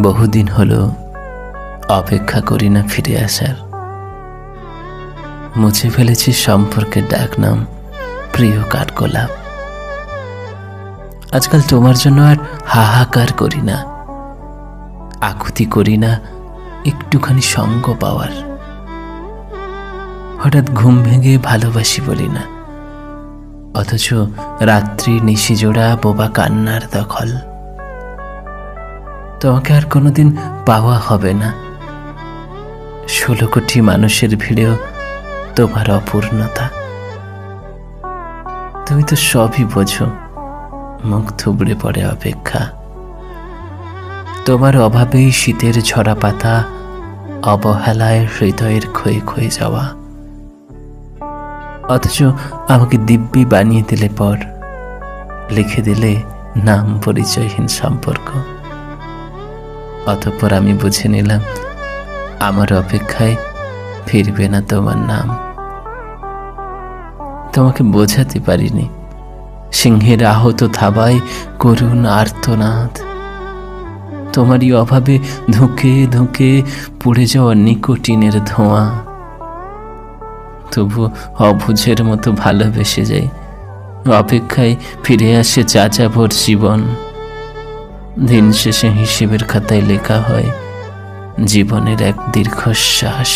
বহুদিন হলো অপেক্ষা করি না ফিরে আসার। মুছে ফেলেছি সম্পর্কের ডাকনাম প্রিয় কাঠগোলাপ। আজকাল তোমার জন্য আর হাহাকার করি না, আকুতি করি না একটুখানি সঙ্গ পাওয়ার। হঠাৎ ঘুম ভেঙে ভালোবাসি বলি না, অথচ রাত্রি নিশিজোড়া বোবা কান্নার দখল। তোমাকে আর কোনোদিন পাওয়া হবে না, 16 কোটি মানুষের ভিড়েও তোমার অপূর্ণতা। তুমি তো সবই বোঝো, মুখ থুবড়ে পড়ে অপেক্ষা। তোমার অভাবেই শীতের ঝরা পাতা, অবহেলায় হৃদয়ের ক্ষয়ে ক্ষয়ে যাওয়া। অথচ আমাকে দিব্যি বানিয়ে দিলে পর, লিখে দিলে নাম পরিচয়হীন সম্পর্ক। অতঃপর আমি বুঝে নিলাম আমার অপেক্ষায় ফিরবে না তোমার নাম। তোমাকে বোঝাতে পারিনি সিংহের আহত থাবায় করুণ আর্তনাদ। তোমারই অভাবে ধুঁকে ধুঁকে পুড়ে যাওয়া নিকোটিনের ধোঁয়া। তবু অবুঝের মতো ভালোবেসে যাই, অপেক্ষায় ফিরে আসে যাযাবর জীবন। দিন শেষে হিসেবের খাতায় লেখা হয় জীবনের এক দীর্ঘশ্বাস।